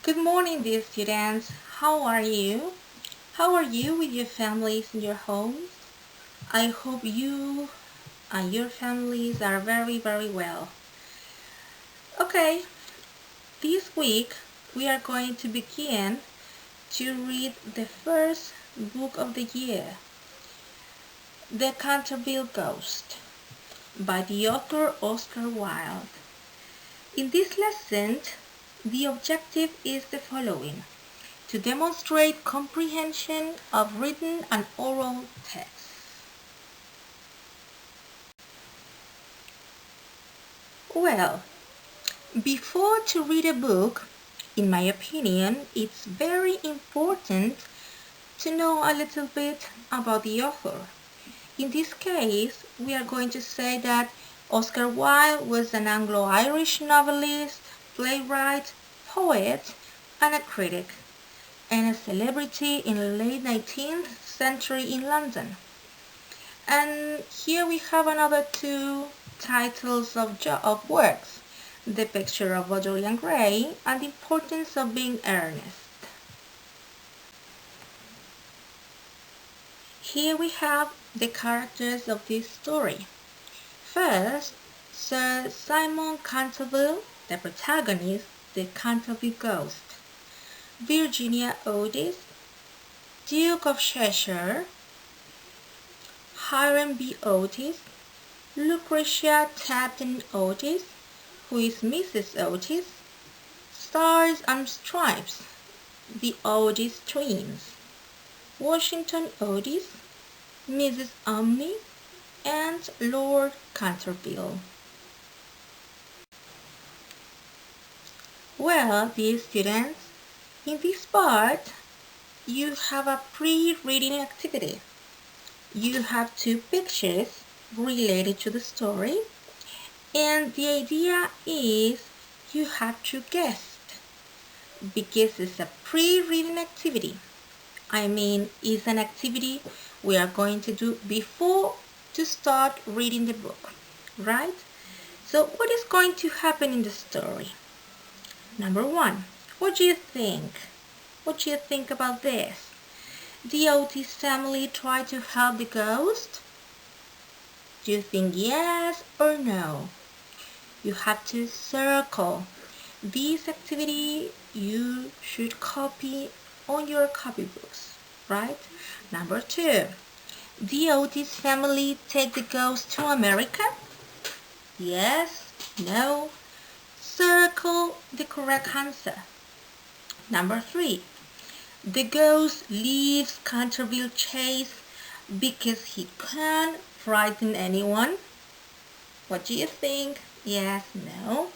Good morning, dear students. How are you? How are you with your families in your homes? I hope you and your families are very, very well. Okay, this week we are going to begin to read the first book of the year, The Canterville Ghost, by the author Oscar Wilde. In this lesson, the objective is the following: to demonstrate comprehension of written and oral texts. Well, before to read a book, in my opinion, it's very important to know a little bit about the author. In this case, we are going to say that Oscar Wilde was an Anglo-Irish novelist, playwright, poet, and a critic, and a celebrity in the late 19th century in London. And here we have another two titles of works: The Picture of Dorian Gray and The Importance of Being Earnest. Here we have the characters of this story. First, Sir Simon Canterville, the protagonist, the Canterville Ghost. Virginia Otis, Duke of Cheshire. Hiram B. Otis, Lucretia Tapton Otis, who is Mrs. Otis. Stars and Stripes, the Otis twins. Washington Otis, Mrs. Omni, and Lord Canterville. Well, dear students, in this part, you have a pre-reading activity. You have two pictures related to the story, and the idea is you have to guess, because it's a pre-reading activity. I mean, it's an activity we are going to do before to start reading the book, right? So what is going to happen in the story? Number one, what do you think? What do you think about this? The Otis family try to help the ghost? Do you think yes or no? You have to circle. This activity you should copy on your copybooks, right? Number two, the Otis family take the ghost to America? Yes, no. Circle the correct answer. Number three, the ghost leaves Canterville Chase because he can't frighten anyone. What do you think? Yes, no.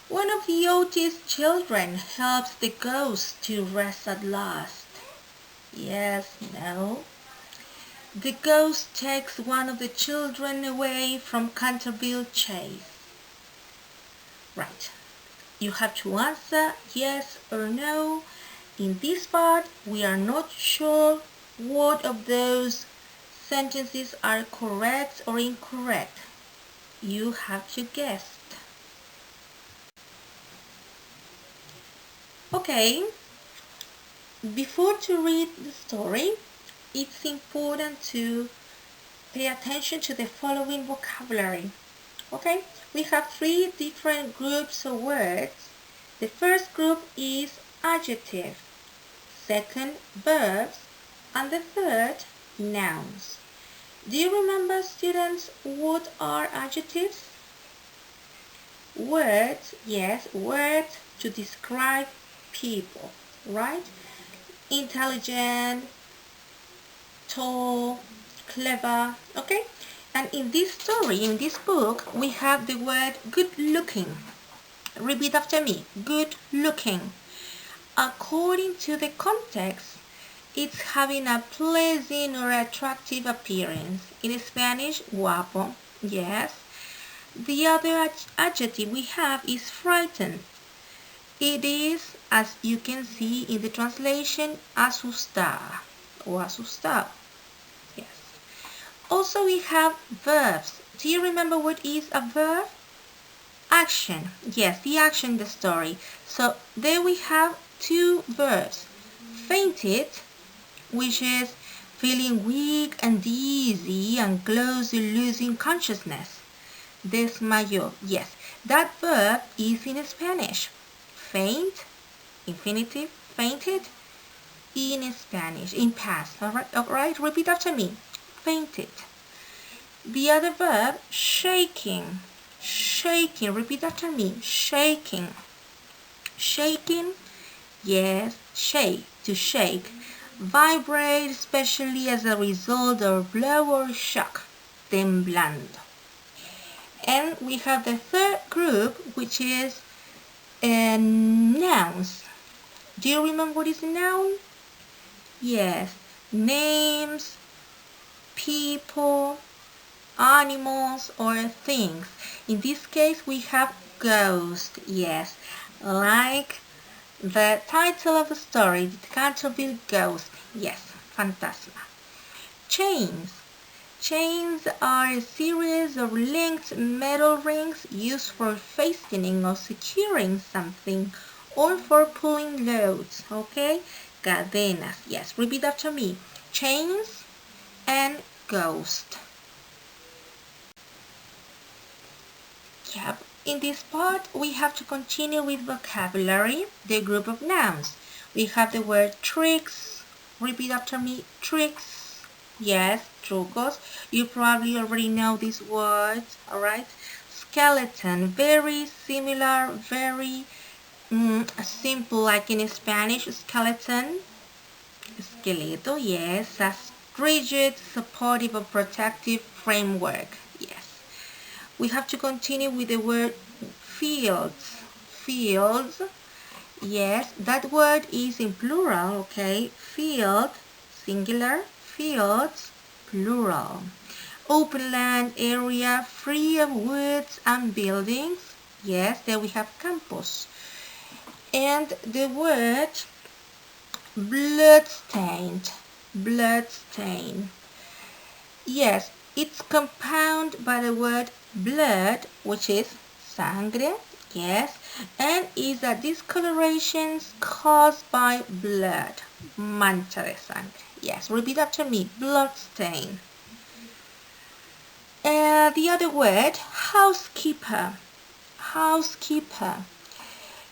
One of the Otis children helps the ghost to rest at last. Yes, no. The ghost takes one of the children away from Canterville Chase. Right. You have to answer yes or no. In this part, we are not sure what of those sentences are correct or incorrect. You have to guess. Okay, before to read the story, it's important to pay attention to the following vocabulary. Okay, we have three different groups of words. The first group is adjective, second verbs, and the third nouns. Do you remember, students, what are adjectives? Words, yes, words to describe people, right? Intelligent, tall, clever, okay? And in this story, in this book, we have the word good looking. Repeat after me, good looking. According to the context, it's having a pleasing or attractive appearance. In Spanish, guapo, yes. The other adjective we have is frightened. It is, as you can see in the translation, asustar or asustado. Yes. Also we have verbs. Do you remember what is a verb? action. Yes, the action, the story. So there we have two verbs. Fainted, which is feeling weak and dizzy and close to losing consciousness. Desmayó. Yes, that verb is in Spanish. Faint, infinitive, fainted, in Spanish, in past. All right, repeat after me. Fainted. The other verb, shaking. Shaking, repeat after me. Shaking. Shaking, yes, shake, to shake. Vibrate, especially as a result of blow or shock. Temblando. And we have the third group, which is nouns. Do you remember what is a noun? Yes, names, people, animals, or things. In this case, we have ghost. Yes, like the title of the story, the Canterville Ghost. Yes, phantasma. Chains. Chains are a series of linked metal rings used for fastening or securing something or for pulling loads, okay? Cadenas, yes, repeat after me. Chains and ghost. Yep, in this part we have to continue with vocabulary, the group of nouns. We have the word tricks, repeat after me, tricks. Yes, trucos. You probably already know these words, alright? Skeleton, very similar, very simple, like in Spanish, skeleton. Esqueleto, yes, a rigid, supportive, or protective framework, yes. We have to continue with the word fields. Fields, yes, that word is in plural, okay? Field, singular, fields, plural. Open land area free of woods and buildings. Yes, there we have campus. And the word bloodstained. Bloodstain. Yes, it's compounded by the word blood, which is sangre. Yes, and is a discoloration caused by blood. Mancha de sangre. Yes, repeat after me. Bloodstain. The other word, housekeeper. Housekeeper.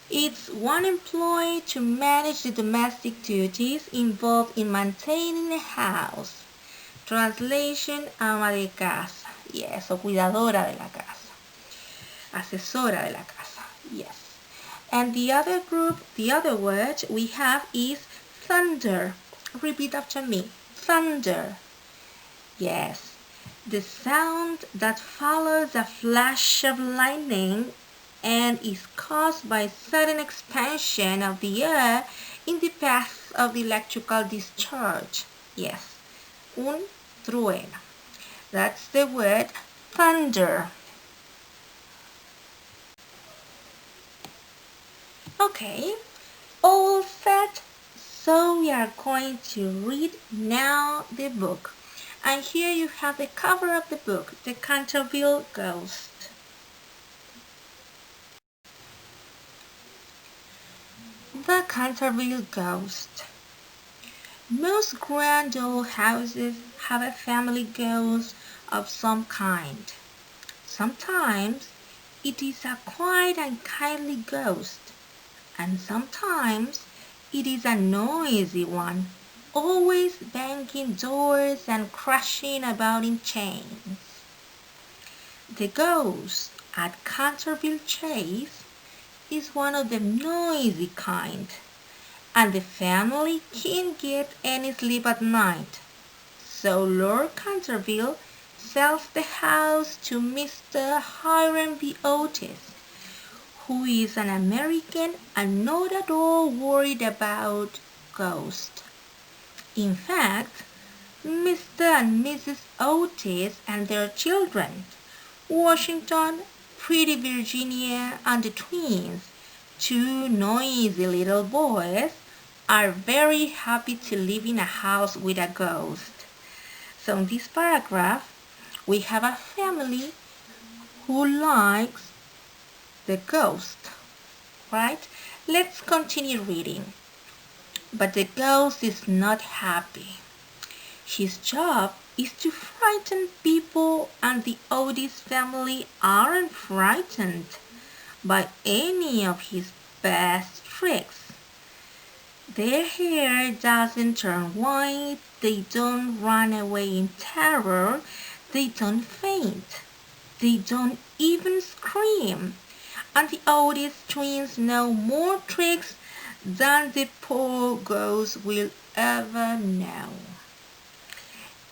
It's one employed to manage the domestic duties involved in maintaining a house. Translation, ama de casa. Yes, o cuidadora de la casa. Asesora de la casa. Yes. And the other group, the other word we have is thunder. Repeat after me. Thunder. Yes. The sound that follows a flash of lightning and is caused by sudden expansion of the air in the path of the electrical discharge. Yes. Un trueno. That's the word thunder. Okay, all set. So we are going to read now the book. And here you have the cover of the book, The Canterville Ghost. The Canterville Ghost. Most grand old houses have a family ghost of some kind. Sometimes it is a quiet and kindly ghost, and sometimes it is a noisy one, always banging doors and crashing about in chains. The ghost at Canterville Chase is one of the noisy kind, and the family can't get any sleep at night. So Lord Canterville sells the house to Mr. Hiram B. Otis, who is an American and not at all worried about ghosts. In fact, Mr. and Mrs. Otis and their children, Washington, Pretty Virginia, and the twins, two noisy little boys, are very happy to live in a house with a ghost. So in this paragraph, we have a family who likes the ghost, right? Let's continue reading. But the ghost is not happy. His job is to frighten people, and the Otis family aren't frightened by any of his best tricks. Their hair doesn't turn white, they don't run away in terror, they don't faint, they don't even scream. And the Otis twins know more tricks than the poor ghost will ever know.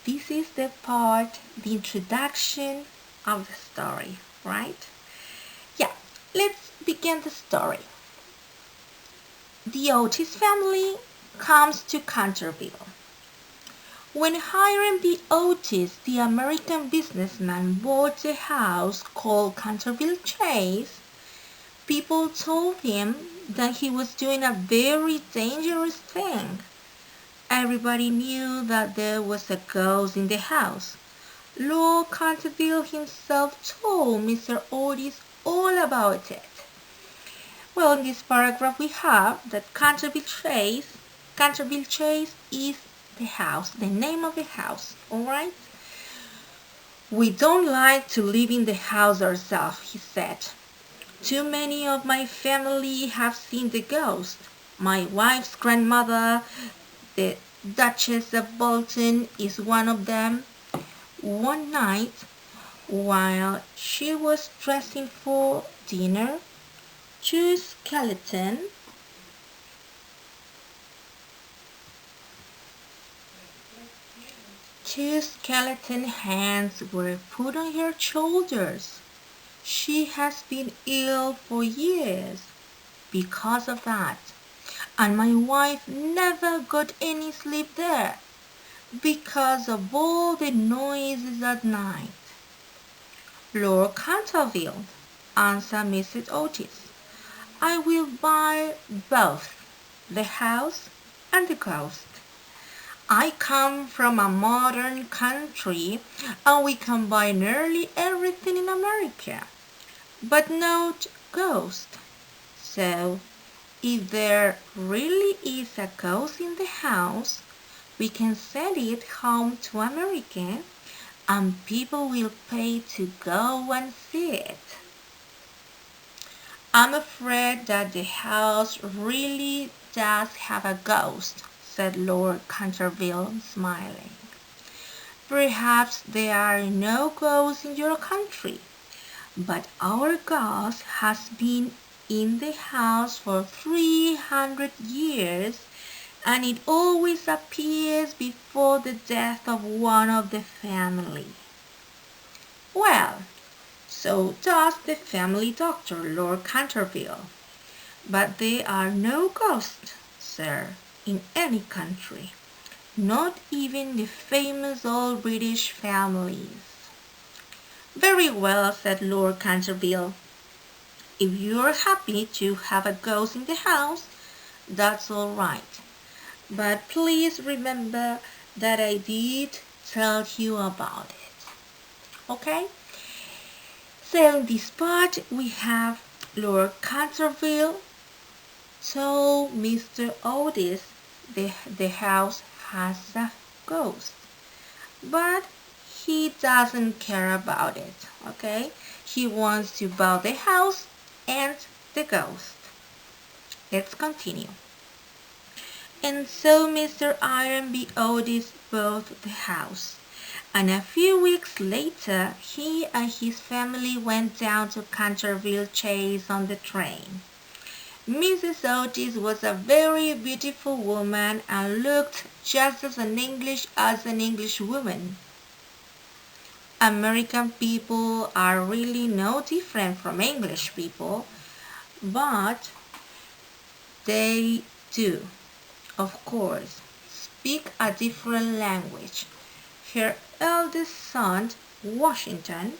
This is the introduction of the story, right? Yeah, let's begin the story. The Otis family comes to Canterville. When Hiram B. Otis, the American businessman, bought a house called Canterville Chase, people told him that he was doing a very dangerous thing. Everybody knew that there was a ghost in the house. Lord Canterville himself told Mr. Otis all about it. Well, in this paragraph we have that Canterville Chase is the house, the name of the house, alright? We don't like to live in the house ourselves, he said. Too many of my family have seen the ghost. My wife's grandmother, the Duchess of Bolton, is one of them. One night, while she was dressing for dinner, two skeleton hands were put on her shoulders. She has been ill for years because of that, and my wife never got any sleep there because of all the noises at night. Lord Canterville, answered Mrs. Otis, I will buy both the house and the ghost. I come from a modern country, and we can buy nearly everything in America, but not ghost. So, if there really is a ghost in the house, we can send it home to America, and people will pay to go and see it. I'm afraid that the house really does have a ghost, said Lord Canterville, smiling. Perhaps there are no ghosts in your country, but our ghost has been in the house for 300 years, and it always appears before the death of one of the family. Well, so does the family doctor, Lord Canterville. But there are no ghosts, sir, in any country, not even the famous old British families. Very well, said Lord Canterville. If you're happy to have a ghost in the house, that's all right. But please remember that I did tell you about it. Okay? So in this part we have Lord Canterville told Mr. Otis the house has a ghost, but he doesn't care about it, okay? He wants to buy the house and the ghost. Let's continue. And so Mr. Hiram B. Otis bought the house, and a few weeks later he and his family went down to Canterville Chase on the train. Mrs. Otis was a very beautiful woman and looked just as an English woman. American people are really no different from English people, but they do, of course, speak a different language. Her eldest son, Washington,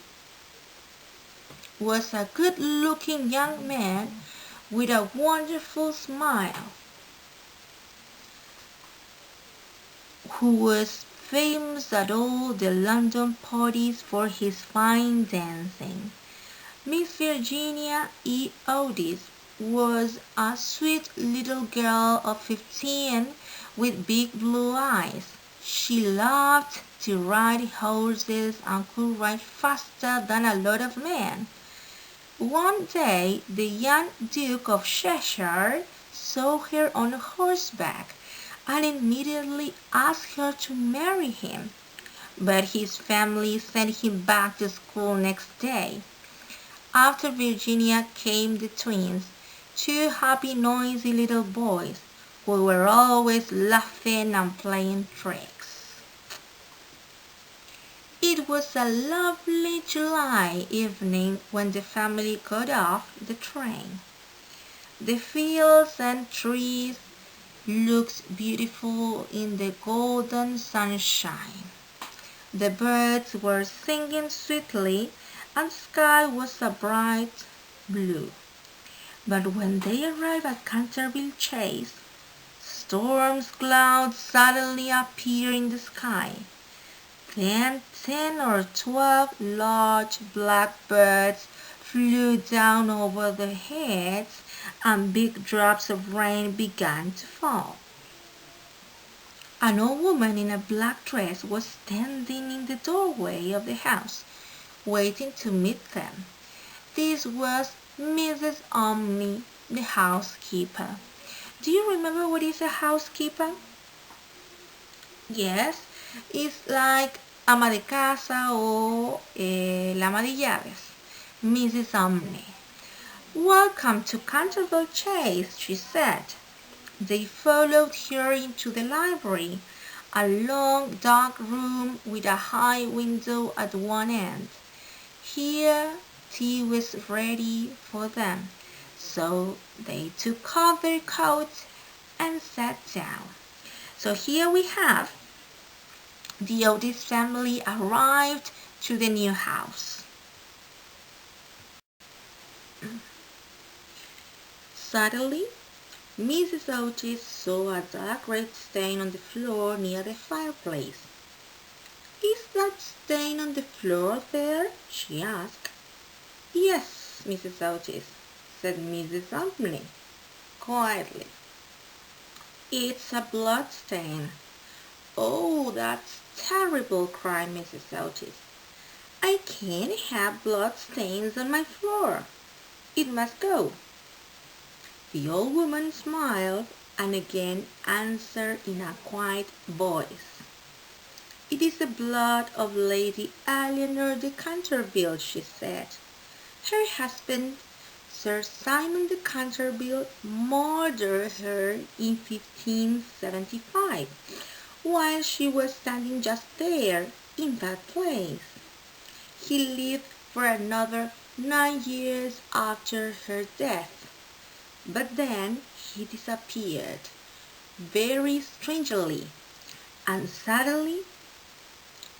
was a good-looking young man with a wonderful smile, who was famous at all the London parties for his fine dancing. Miss Virginia E. Otis was a sweet little girl of 15 with big blue eyes. She loved to ride horses and could ride faster than a lot of men. One day the young Duke of Cheshire saw her on horseback and immediately asked her to marry him, but his family sent him back to school next day. After Virginia came the twins, two happy, noisy little boys who were always laughing and playing tricks. It was a lovely July evening when the family got off the train. The fields and trees looked beautiful in the golden sunshine. The birds were singing sweetly and the sky was a bright blue. But when they arrived at Canterville Chase, storm clouds suddenly appeared in the sky. Then 10 or 12 large blackbirds flew down over their heads and big drops of rain began to fall. An old woman in a black dress was standing in the doorway of the house, waiting to meet them. This was Mrs. Omni, the housekeeper. Do you remember what is a housekeeper? Yes, it's like ama de casa o la ama de llaves, Mrs. Omni. Welcome to Canterville Chase, she said. They followed her into the library, a long dark room with a high window at one end. Here tea was ready for them, so they took off their coats and sat down. So here we have the Otis family arrived to the new house. Suddenly, Mrs. Otis saw a dark red stain on the floor near the fireplace. "Is that stain on the floor there?" she asked. "Yes, Mrs. Otis," said Mrs. Omni, quietly. "It's a blood stain." "Oh, that's terrible," cried Mrs. Otis. "I can't have blood stains on my floor. It must go." The old woman smiled and again answered in a quiet voice. "It is the blood of Lady Eleanor de Canterville," she said. "Her husband, Sir Simon de Canterville, murdered her in 1575, while she was standing just there, in that place. He lived for another 9 years after her death. But then he disappeared, very strangely, and suddenly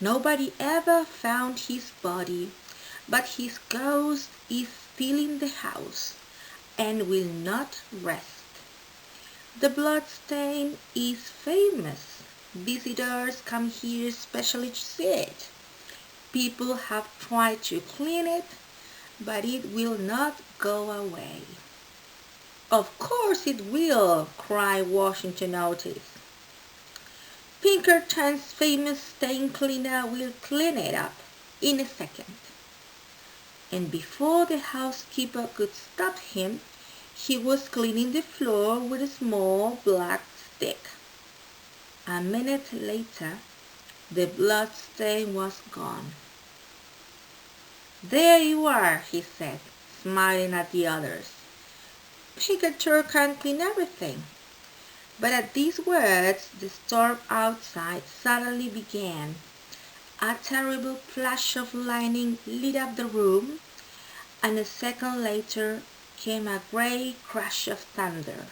nobody ever found his body, but his ghost is still in the house and will not rest. The blood stain is famous. Visitors come here especially to see it. People have tried to clean it, but it will not go away." "Of course it will," cried Washington Otis. "Pinkerton's famous stain cleaner will clean it up in a second." And before the housekeeper could stop him, he was cleaning the floor with a small black stick. A minute later, the blood stain was gone. "There you are," he said, smiling at the others. "Pinkerton can clean everything." But at these words the storm outside suddenly began. A terrible flash of lightning lit up the room, and a second later came a great crash of thunder.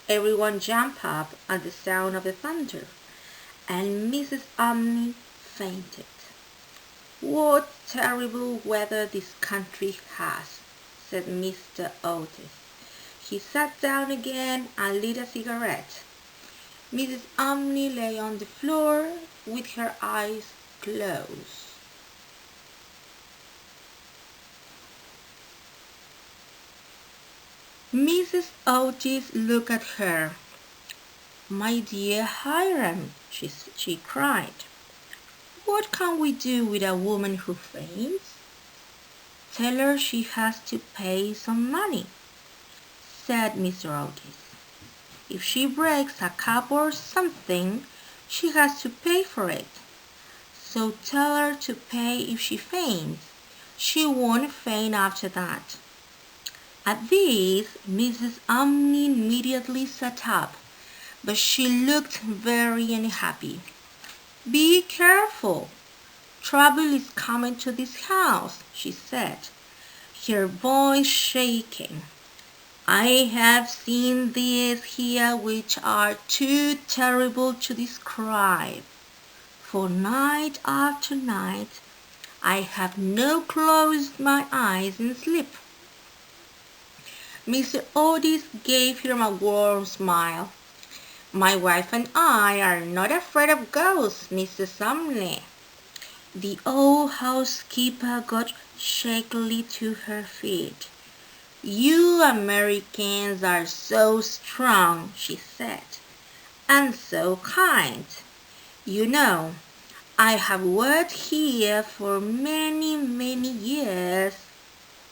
Everyone jumped up at the sound of the thunder, and Mrs. Omni fainted. "What terrible weather this country has," said Mr. Otis. He sat down again and lit a cigarette. Mrs. Omni lay on the floor with her eyes closed. Mrs. Otis looked at her. "My dear Hiram," she cried, "what can we do with a woman who faints?" "Tell her she has to pay some money," said Mr. Otis. "If she breaks a cup or something, she has to pay for it. So tell her to pay if she faints. She won't faint after that." At this, Mrs. Umney immediately sat up, but she looked very unhappy. "Be careful. Trouble is coming to this house," she said, her voice shaking. "I have seen these here which are too terrible to describe. For night after night I have not closed my eyes in sleep." Mr. Otis gave him a warm smile. "My wife and I are not afraid of ghosts, Mrs. Umney." The old housekeeper got shakily to her feet. "You Americans are so strong," she said, "and so kind. You know, I have worked here for many, many years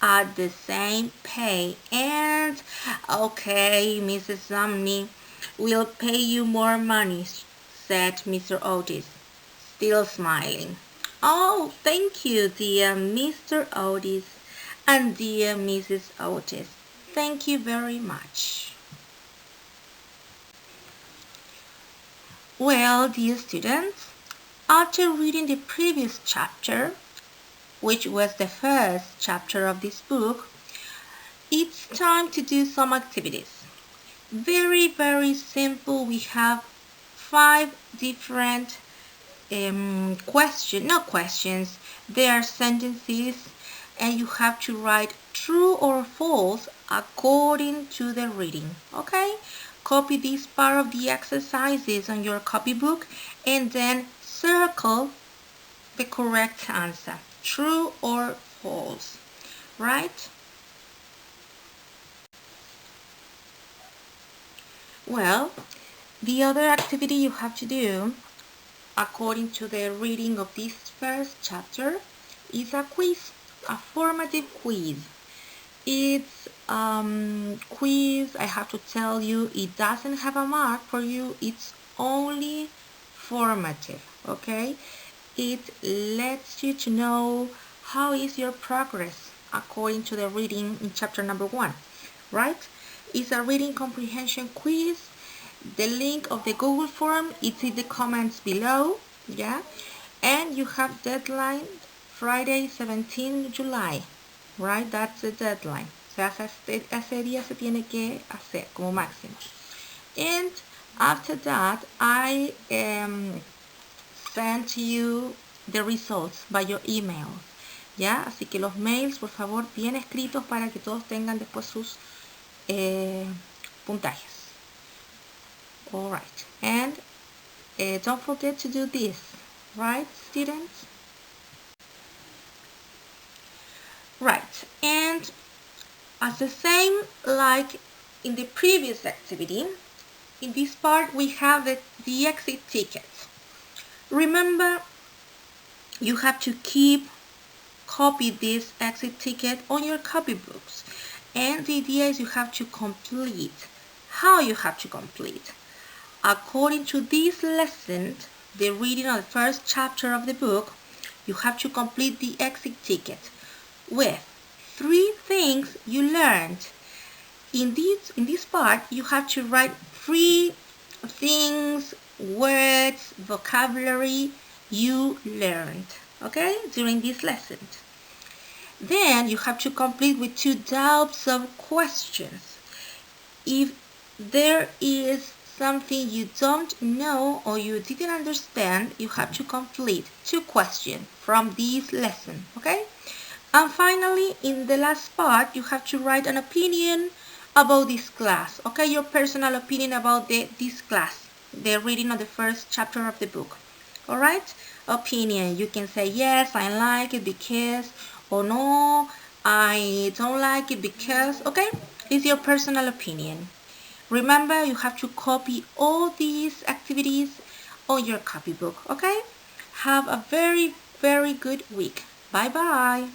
at the same pay, and—" "Okay, Mrs. Umney, we'll pay you more money," said Mr. Otis, still smiling. "Oh, thank you, dear Mr. Otis and dear Mrs. Otis. Thank you very much." Well, dear students, after reading the previous chapter, which was the first chapter of this book, it's time to do some activities. Very, very simple. We have 5 different not questions, they are sentences, and you have to write true or false according to the reading. Okay? Copy this part of the exercises on your copybook and then circle the correct answer, true or false, right? Well, the other activity you have to do according to the reading of this first chapter is a quiz, a formative quiz. It's quiz, I have to tell you, it doesn't have a mark for you, it's only formative, okay? It lets you to know how is your progress according to the reading in chapter number 1, right? It's a reading comprehension quiz. The link of the Google form is in the comments below, yeah? And you have deadline Friday 17 July, right? That's the deadline. O sea, ese día se tiene que hacer como máximo. And after that, I send you the results by your email, ¿ya? Así que los mails, por favor, bien escritos para que todos tengan después sus puntajes. All right, and don't forget to do this, right, students? Right, and as the same like in the previous activity, in this part we have the exit ticket. Remember, you have to copy this exit ticket on your copybooks, and the idea is you have to complete. How you have to complete? According to this lesson, the reading of the first chapter of the book, you have to complete the exit ticket with 3 things you learned. In this part, you have to write 3 things, words, vocabulary you learned, okay, during this lesson. Then you have to complete with 2 types of questions. If there is something you don't know or you didn't understand, you have to complete 2 questions from this lesson, okay? And finally, in the last part, you have to write an opinion about this class, okay? Your personal opinion about this class, the reading of the first chapter of the book, all right? Opinion, you can say, yes, I like it because, or no, I don't like it because, okay? It's your personal opinion. Remember, you have to copy all these activities on your copybook, okay? Have a very, very good week. Bye bye.